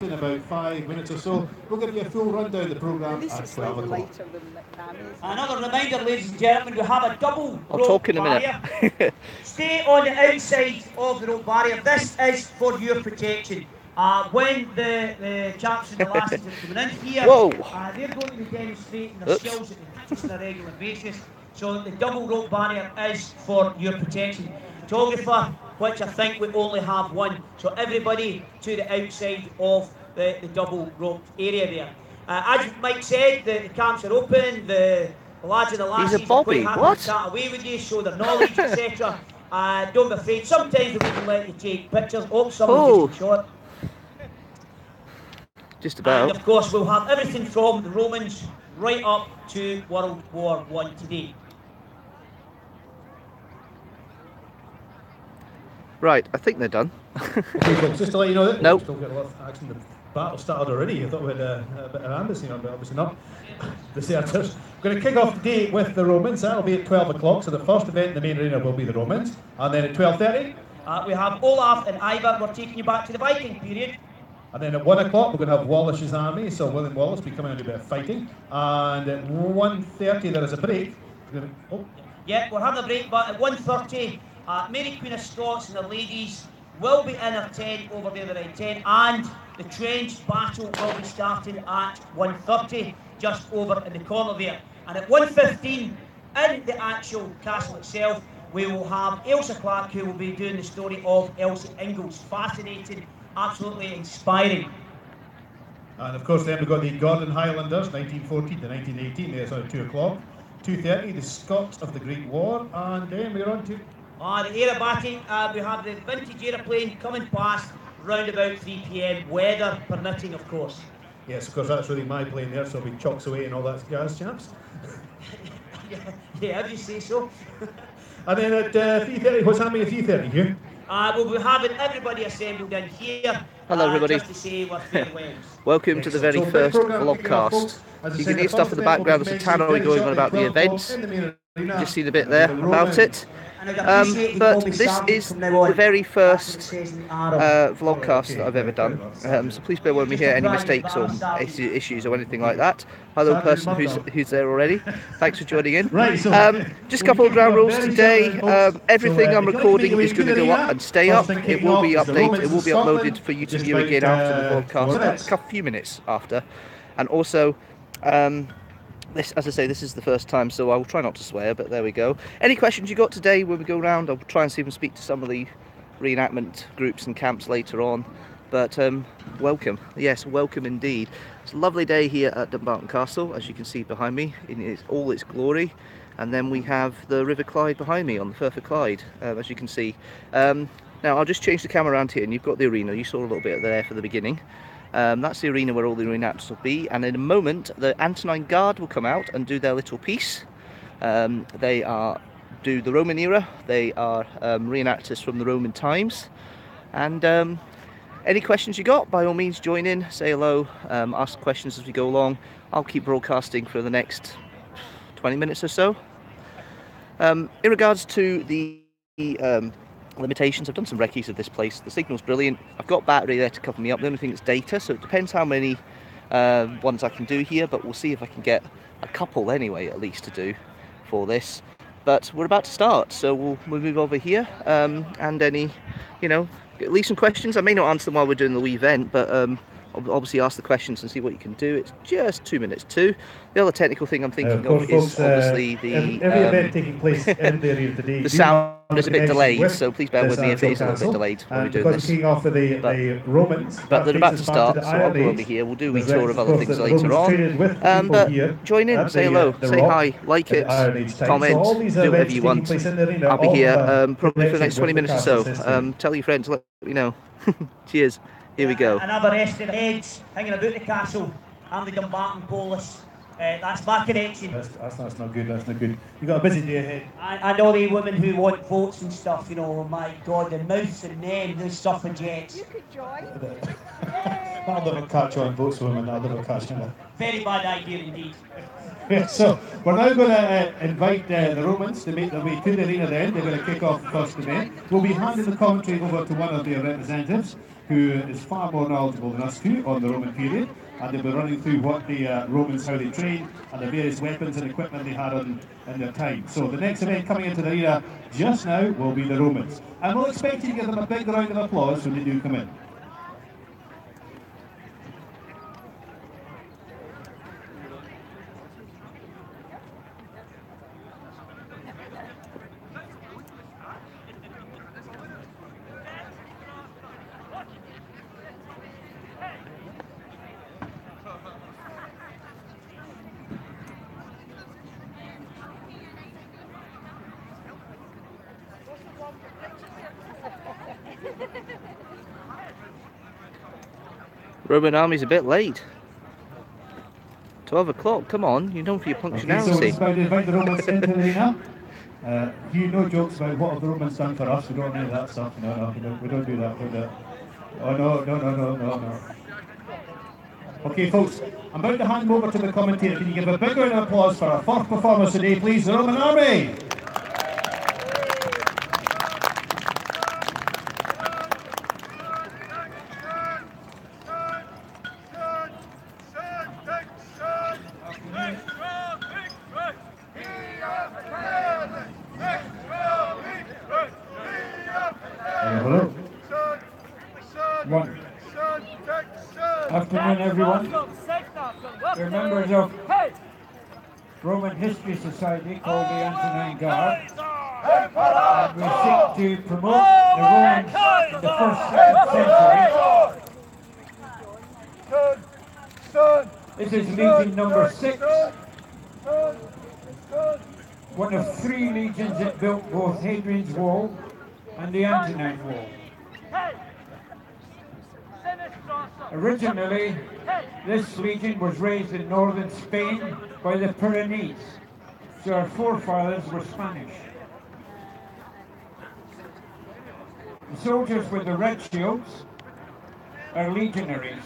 in about 5 minutes or so. We'll give you a full rundown of the programme at 12 o'clock. Another reminder, ladies and gentlemen, we have a double I'll rope talk in a barrier. minute. Stay on the outside of the rope barrier. This is for your protection. When the chaps and the lassies are coming in here, they're going to be demonstrating their skills that they practice on a regular basis. So the double rope barrier is for your protection. Photographer, which I think we only have one. So everybody to the outside of the double rope area there. As Mike said, the camps are open. The lads and the lassies are quite happy to chat away with you, show their knowledge, etc. Don't be afraid. Sometimes we can let you take pictures. Oh, someone just shot. Just about. And of course, we'll have everything from the Romans right up to World War I today. Right, I think they're done. Okay, folks, just to let you know that nope. Still get a lot of action. The battle started already. I thought we had a bit of amnesty on, but obviously not. Deserters. We're going to kick off the day with the Romans. That'll be at 12 o'clock. So the first event in the main arena will be the Romans, and then at 12:30 we have Olaf and Ivar. We're taking you back to the Viking period. And then at 1 o'clock we're going to have Walash's army. So William Wallace will be coming out to do a bit of fighting. And at 1:30 there is a break. Yeah, we're having a break, but at 1:30. Mary Queen of Scots and the ladies will be in her tent over there at 10, and the trench battle will be starting at 1:30, just over in the corner there. And at 1:15, in the actual castle itself, we will have Elsa Clark, who will be doing the story of Elsa Ingalls. Fascinating, absolutely inspiring. And of course then we've got the Gordon Highlanders, 1914 to 1918, there's at 2 o'clock. 2:30, the Scots of the Great War, and then we're on to the aerobatic, we have the vintage aeroplane coming past round about 3 p.m, weather permitting, of course. Yes, of course, that's really my plane there, so we chucks away and all that jazz, chaps. yeah, if you say so. And then at 3:30, what's happening at 3:30 here? We'll be having everybody assembled in here. Hello, everybody. Just to say we're farewells. Welcome to the very first vlogcast. You can hear stuff in the background. There's a tannoy going on about the events. Just seen a bit there about it. But this is the very first vlogcast that I've ever done, so please bear with me here any mistakes or issues or anything like that. Hello person who's there already, thanks for joining in. Just a couple of ground rules today. Everything I'm recording is going to go up and stay up. It will be updated, it will be uploaded for you to view again after the vlogcast, a few minutes after. And also, this, as I say, this is the first time, so I will try not to swear, but there we go. Any questions you got today when we go around, I'll try and see if I can speak to some of the reenactment groups and camps later on. But welcome, yes, welcome indeed. It's a lovely day here at Dumbarton Castle, as you can see behind me, in all its glory. And then we have the River Clyde behind me on the Firth of Clyde, as you can see. Now I'll just change the camera around here, and you've got the arena. You saw a little bit there for the beginning. That's the arena where all the reenactors will be, and in a moment the Antonine Guard will come out and do their little piece. They do the Roman era, they are reenactors from the Roman times, and any questions you got, by all means join in, say hello, ask questions as we go along. I'll keep broadcasting for the next 20 minutes or so. In regards to the limitations, I've done some recce's of this place. The signal's brilliant. I've got battery there to cover me up. The only thing is data, so it depends how many ones I can do here, but we'll see if I can get a couple anyway, at least, to do for this. But we're about to start, so we'll move over here, and any, leave some questions. I may not answer them while we're doing the wee event, but obviously ask the questions and see what you can do. It's just 2 minutes too. The other technical thing I'm thinking of is obviously the event taking place in the area today. The sound is a bit delayed, so please bear with me if it is a little bit delayed when we're doing this. Off of the Romans, but they're about to start, so I'll go over here. We'll do a wee tour of other things later on. But join in, say hello, say hi, like it, comment, do whatever you want. I'll be here probably for the next 20 minutes or so. Tell your friends, let me know. Cheers. Here we go. Another resting heads hanging about the castle and the Dumbarton Polis. That's my connection. That's not good, that's not good. You've got a busy day ahead. And all the women who want votes and stuff, my God, the mouths and them, the suffragettes. You could join. That'll never catch on, votes for women, that'll never catch on. Very bad idea indeed. So, we're now going to invite the Romans to make their way to the arena then. They're going to kick off the first event. We'll be handing the commentary over to one of their representatives. who is far more knowledgeable than us two on the Roman period, and they'll be running through what the Romans, how they trained, and the various weapons and equipment they had in their time. So the next event coming into the arena just now will be the Romans, and we'll expect you to give them a big round of applause when they do come in. Roman army's a bit late. 12 o'clock, come on, you're known for your punctuality. Okay, so it's about to invite the Romans into the arena. Hugh, no jokes about what have the Romans done for us. We don't do that stuff. No, we don't do that. Oh, no. Okay, folks, I'm about to hand over to the commentator. Can you give a big round of applause for our first performance today, please, the Roman Army? Afternoon, everyone. We're members of Roman History Society called the Antonine Guard, and we seek to promote the Romans in the 1st, 2nd century. This is Legion number 6, one of 3 legions that built both Hadrian's Wall and the Antonine Wall. Originally, this legion was raised in northern Spain by the Pyrenees, so our forefathers were Spanish. The soldiers with the red shields are legionaries,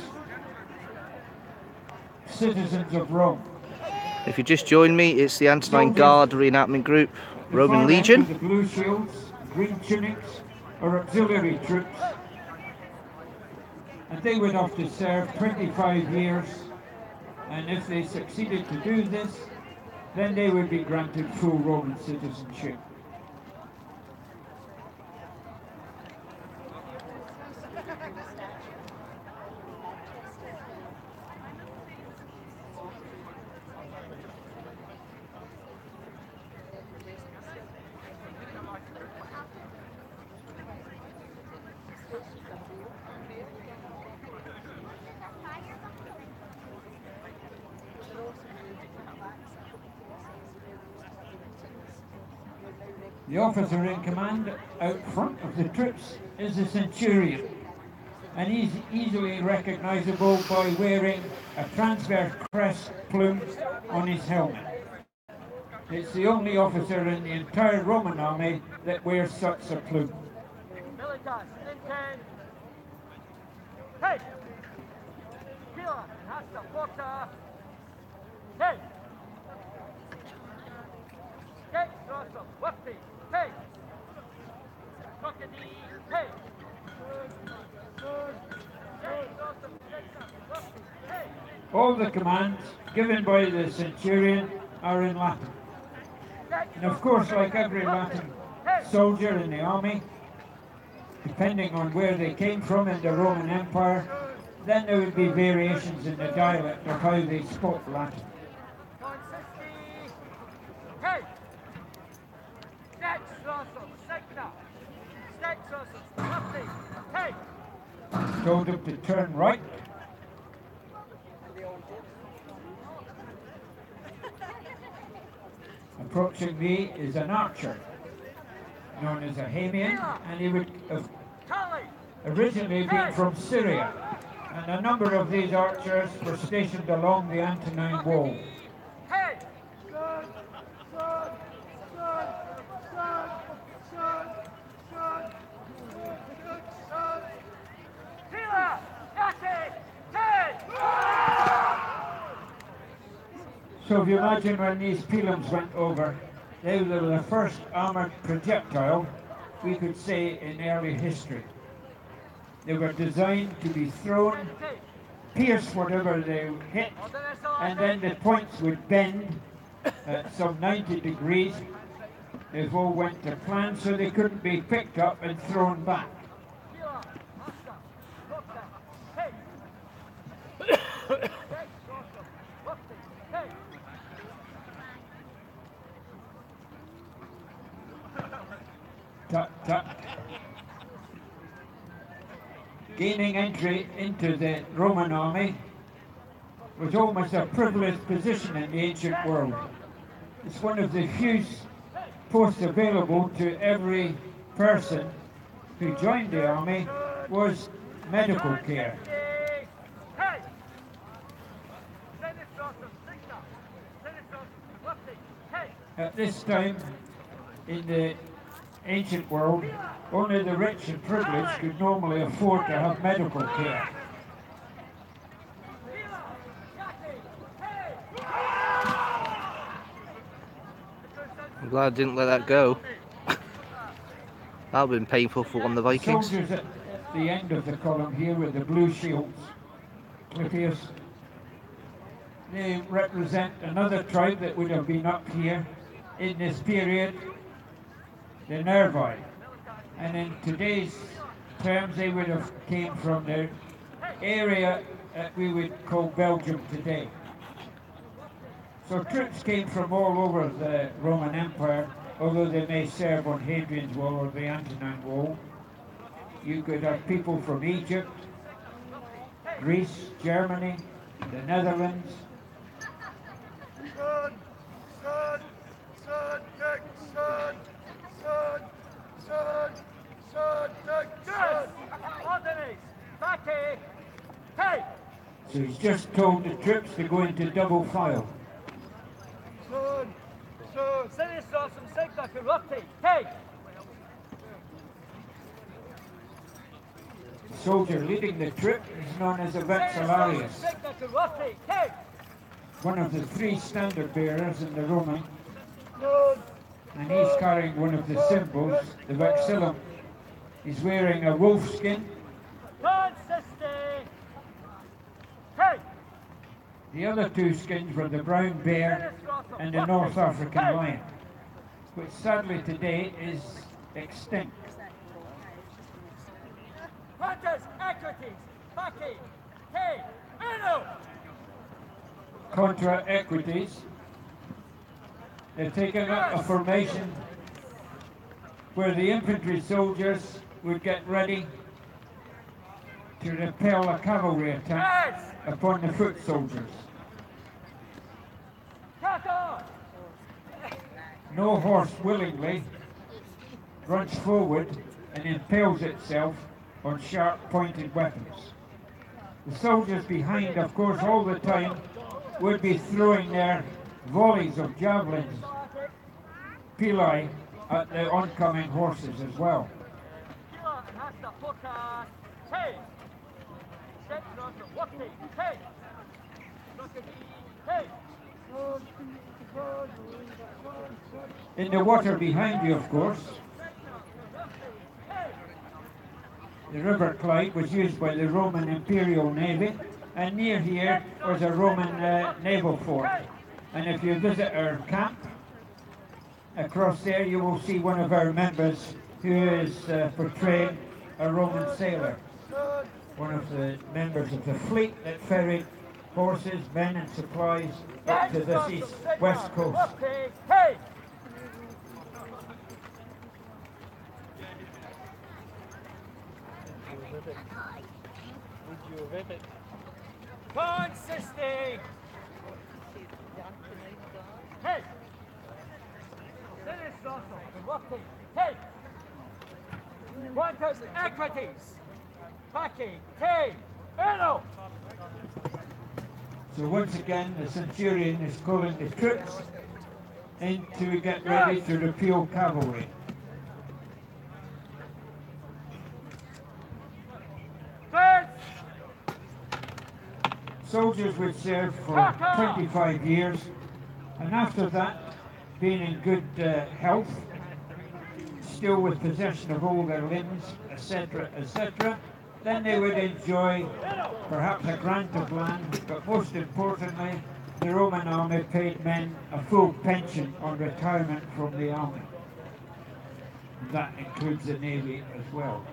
citizens of Rome. If you just joined me, it's the Antonine Guard reenactment group, Roman Legion. The blue shields, green tunics, are auxiliary troops, and they would have to serve 25 years, and if they succeeded to do this, then they would be granted full Roman citizenship. The officer in command out front of the troops is the centurion, and he's easily recognizable by wearing a transverse crest plume on his helmet. It's the only officer in the entire Roman army that wears such a plume. All the commands given by the centurion are in Latin. And of course, like every Latin soldier in the army, depending on where they came from in the Roman Empire, then there would be variations in the dialect of how they spoke Latin. Told them to turn right. Approaching me is an archer, known as a Hamian, and he would have originally been from Syria, and a number of these archers were stationed along the Antonine Wall. So if you imagine when these pilums went over, they were the first armoured projectile we could say in early history. They were designed to be thrown, pierce whatever they hit, and then the points would bend at some 90 degrees if all went to plan, so they couldn't be picked up and thrown back. Tuck, tuck. Gaining entry into the Roman army was almost a privileged position in the ancient world. It's one of the few posts available to every person who joined the army was medical care. At this time, in the ancient world, only the rich and privileged could normally afford to have medical care. I'm glad I didn't let that go. That would have been painful for one of the Vikings. Soldiers at the end of the column here with the blue shields, Clippius, they represent another tribe that would have been up here in this period, the Nervi. And in today's terms, they would have came from the area that we would call Belgium today. So troops came from all over the Roman Empire, although they may serve on Hadrian's Wall or the Antonine Wall. You could have people from Egypt, Greece, Germany, the Netherlands. So he's just told the troops to go into double file. The soldier leading the troop is known as a vexillarius, one of the three standard bearers in the Roman, and he's carrying one of the symbols, the vexillum. He's wearing a wolf skin. The other two skins were the brown bear and the North African lion, which sadly today is extinct. Contra equities, they're taking up a formation where the infantry soldiers would get ready to repel a cavalry attack upon the foot soldiers. No horse willingly runs forward and impales itself on sharp-pointed weapons. The soldiers behind, of course, all the time would be throwing their volleys of javelins, pili, at the oncoming horses as well. In the water behind you, of course, the River Clyde was used by the Roman Imperial Navy, and near here was a Roman naval fort. And if you visit our camp, across there you will see one of our members who is portraying a Roman sailor, one of the members of the fleet that ferried horses, men and supplies up to the west coast. Consisting! Hey! Hey! Quantus equities! Packing! Hey! Uno! So once again, the centurion is calling the troops in to get ready to repel cavalry. Soldiers would serve for 25 years, and after that, being in good health, still with possession of all their limbs, etc., etc., then they would enjoy perhaps a grant of land, but most importantly, the Roman army paid men a full pension on retirement from the army. That includes the navy as well.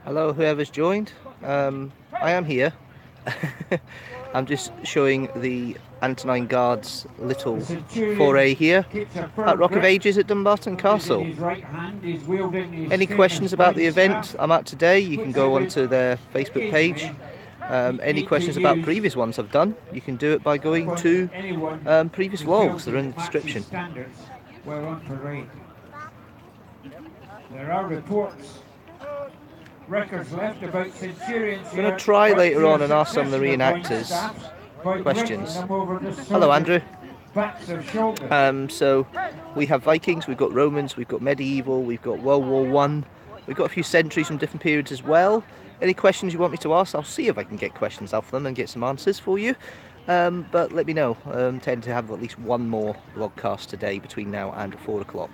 Hello, whoever's joined. I am here. I'm just showing the Antonine Guards' little foray here at Rock of Ages at Dumbarton Castle. Any questions about the event I'm at today, you can go onto their Facebook page. Any questions about previous ones I've done, you can do it by going to previous vlogs, they're in the description. There are records left about centurions. I'm going to try later on and ask some of the reenactors questions. Hello, Andrew. So we have Vikings, we've got Romans, we've got medieval, we've got World War I, we've got a few centuries from different periods as well. Any questions you want me to ask, I'll see if I can get questions off them and get some answers for you. But let me know. I intend to have at least one more vlogcast today between now and 4 o'clock.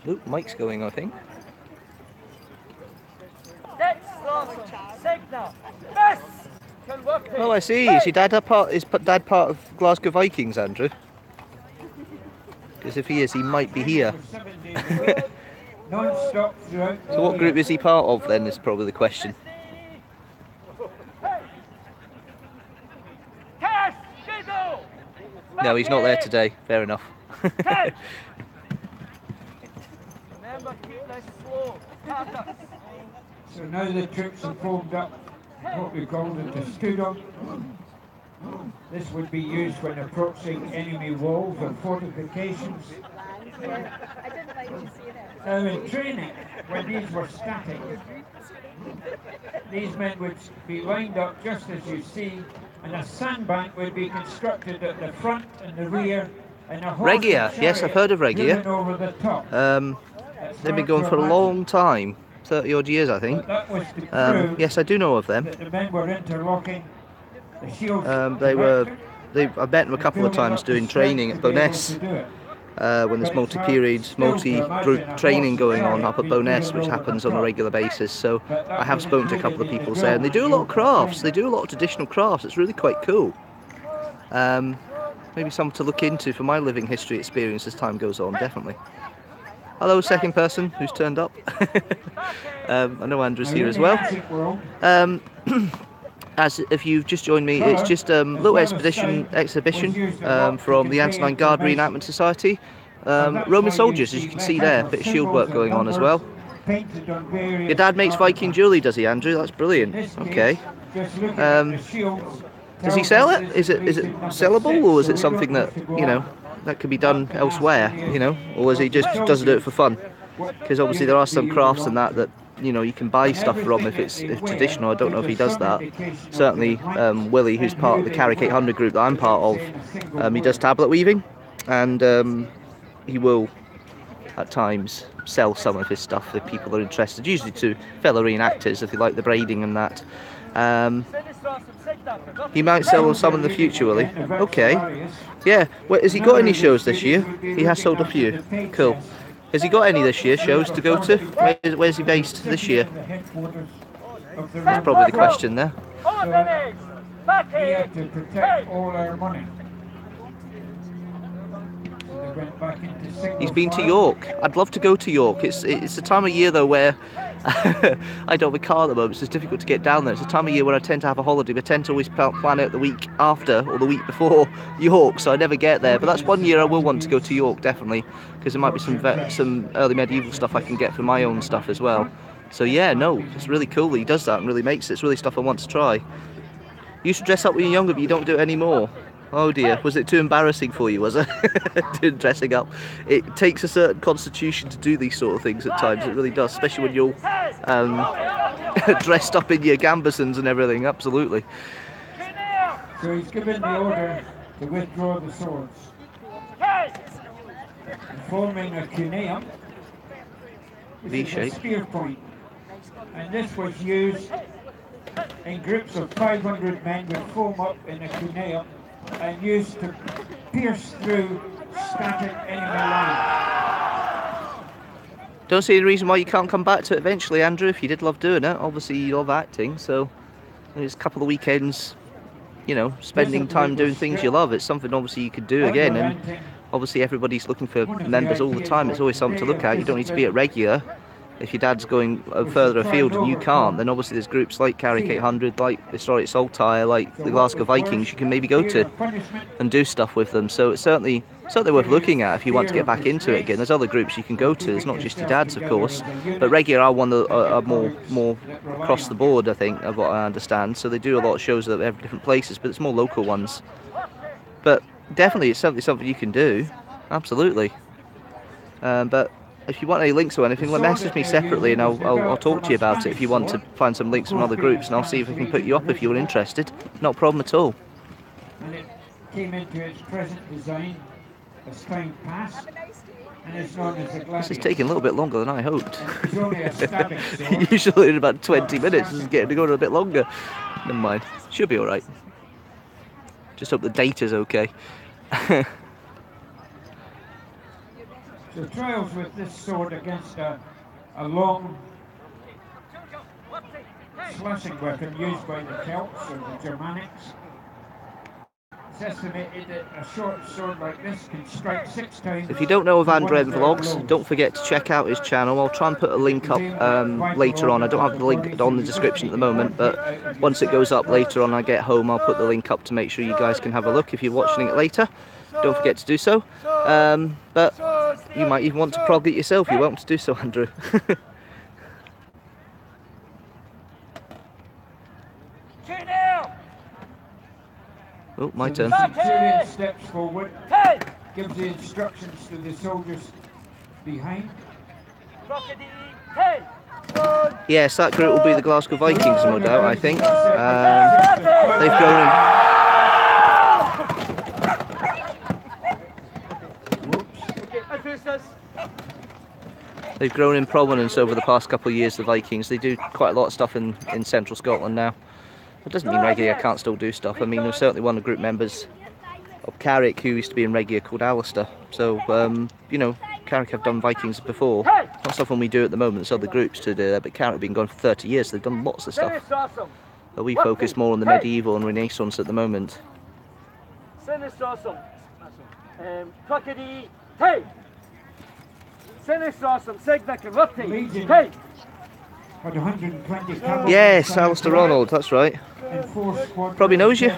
Oop, mic's going, I think. Oh, I see. Is your dad part of Glasgow Vikings, Andrew? Because if he is, he might be here. So what group is he part of then, is probably the question. No, he's not there today. Fair enough. So now the troops have formed up what we call the testudo. This would be used when approaching enemy walls or fortifications. Now in training, when these were static, these men would be lined up just as you see, and a sandbank would be constructed at the front and the rear. And a Regia, yes, I've heard of Regia. They've been going for a long time, 30 odd years I think. Yes, I do know of them. The men were interlocking. The shields I've met them a couple of times doing training at Bowness. When there's multi-period, multi-group training going on up at Bowness, which happens on a regular basis. So I have spoken to a couple of people there, and they do a lot of crafts. They do a lot of traditional crafts. It's really quite cool. Maybe something to look into for my living history experience as time goes on, definitely. Hello, second person who's turned up. I know Andrew's here as well. As if you've just joined me, it's just a little exhibition from the Antonine Guard Reenactment Society. Roman soldiers, as you can see there, a bit of shield work going on as well. Your dad makes Viking jewellery, does he, Andrew? That's brilliant. Okay. Does he sell it? Is it sellable, or is it something that, you know, that could be done elsewhere, you know, or is he just doesn't do it for fun? Because obviously there are some crafts and that you know you can buy stuff from if it's traditional. I don't know if he does that. Certainly Willie, who's part of the Carrick 800 group that I'm part of, he does tablet weaving, and he will at times sell some of his stuff if people are interested, usually to fellow reenactors if they like the braiding and that. He might sell some in the future, will he? Okay. Yeah. Wait, has he got any shows this year? He has sold a few. Cool. Has he got any this year, shows to go to? Where's he based this year? That's probably the question there. to protect all our money. He's been to York. I'd love to go to York. It's the time of year though where I don't have a car at the moment, so it's difficult to get down there. It's the time of year where I tend to have a holiday. I tend to always plan out the week after or the week before York, so I never get there. But that's one year I will want to go to York, definitely, because there might be some early medieval stuff I can get for my own stuff as well. So yeah, no, it's really cool that he does that and really makes it. It's really stuff I want to try. You used to dress up when you were younger, but you don't do it anymore. Oh dear, was it too embarrassing for you, was it? Doing dressing up. It takes a certain constitution to do these sort of things at times, it really does, especially when you're dressed up in your gambesons and everything, absolutely. So he's given the order to withdraw the swords, forming a cuneum, which is a spear point. And this was used in groups of 500 men would form up in a cuneum and used to pierce through scattered enemy lines. Don't see any reason why you can't come back to it eventually, Andrew, if you did love doing it. Obviously you love acting, so there's a couple of weekends, you know, spending time doing things you love. It's something obviously you could do again, and obviously everybody's looking for members all the time. It's always something to look at. You don't need to be at regular. If your dad's going further afield and you can't, then obviously there's groups like Carrick 800, like Historic Saltire, like the Glasgow Vikings you can maybe go to and do stuff with them. So it's certainly worth looking at if you want to get back into it again. There's other groups you can go to. It's not just your dad's, of course, but regular are one that are more across the board, I think, of what I understand. So they do a lot of shows at different places, but it's more local ones. But definitely it's something you can do, absolutely. But if you want any links or anything, message me separately and I'll talk to you about it if you want to find some links from other groups, and I'll see if I can put you up if you're interested. Not a problem at all. And it came into its present design as time passed, and it's known as the Gladius. This is taking a little bit longer than I hoped. It's only a stabbing sword. Usually in about 20 minutes, this is getting to go a bit longer. Never mind, should be alright. Just hope the data's okay. So trials with this sword against a long slashing weapon used by the Celts or the Germanics. It's estimated that a short sword like this can strike 6 times. If you don't know of Andren Vlogs, don't forget to check out his channel. I'll try and put a link up later on. I don't have the link on the description at the moment, but once it goes up later on, I get home, I'll put the link up to make sure you guys can have a look if you're watching it later. Don't forget to do so. But you might even want to prog it yourself. You're welcome to do so, Andrew. Oh, my turn. The centurion steps forward, gives the instructions to the soldiers behind. Yes, that group will be the Glasgow Vikings, no doubt, I think. They've grown in prominence over the past couple of years, the Vikings. They do quite a lot of stuff in central Scotland now. It doesn't mean regular can't still do stuff. I mean, there's certainly one of the group members of Carrick who used to be in regular called Alistair. So, you know, Carrick have done Vikings before. Not something we do at the moment, there's other groups to do that, but Carrick have been going for 30 years, so they've done lots of stuff. But we focus more on the medieval and Renaissance at the moment. Yes, Alistair Ronald, that's right. Probably knows you.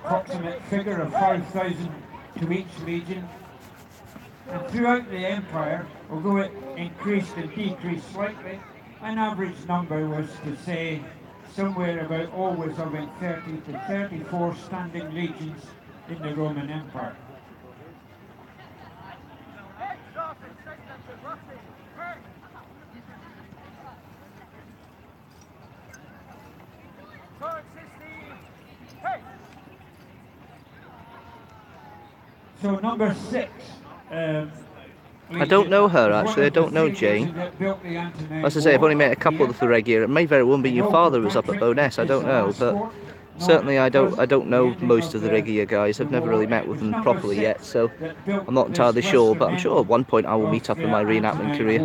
Approximate figure of 5,000 to each legion. And throughout the empire, although it increased and decreased slightly, an average number was to say somewhere about always having 30 to 34 standing legions in the Roman Empire. So number 6. I don't know her actually, I don't know Jane. As I say, I've only met a couple of the regular. It may very well be your father was up at Bowness, I don't know, but certainly I don't know most of the regular guys. I've never really met with them properly yet, so I'm not entirely sure, but I'm sure at one point I will meet up in my reenactment career.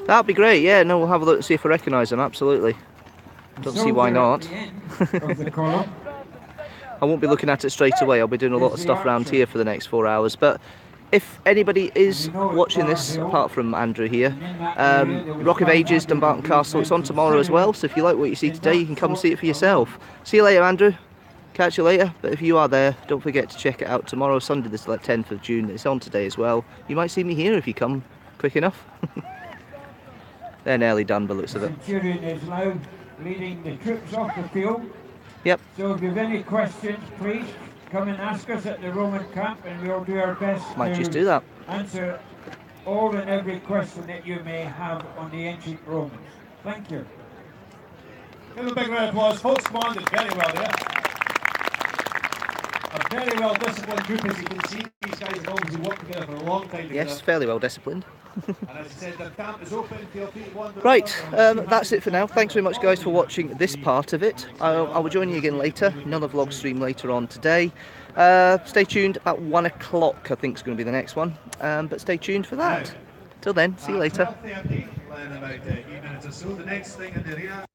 That'd be great, yeah, no, we'll have a look and see if I recognise them, absolutely. Don't see why not. I won't be looking at it straight away, I'll be doing a lot of stuff around here for the next 4 hours, but if anybody is watching this, apart from Andrew here, Rock of Ages, Dumbarton Castle, it's on tomorrow as well, so if you like what you see today, you can come see it for yourself. See you later, Andrew. Catch you later, but if you are there, don't forget to check it out tomorrow, Sunday the 10th of June. It's on today as well. You might see me here if you come quick enough. They're nearly done by the looks of it. The Centurion is now leading the troops off the field. Yep. So if you have any questions, please come and ask us at the Roman camp, and we'll do our best Might to just do that. answer all and every question that you may have on the ancient Romans. Thank you. Give them a big round of applause. Folks commanded very well there. A very well disciplined group, as you can see. These guys have obviously worked together for a long time together. Yes, fairly well disciplined. And as I said, the camp is open. Feel free to wander. Right, that's it for now. Thanks very much, guys, for watching this part of it. I will join you again later. Another vlog stream later on today. Stay tuned. About 1 o'clock, I think, is going to be the next one. But stay tuned for that. Till then, see you later. 12:30, in about 8 minutes or so. The next thing in the arena.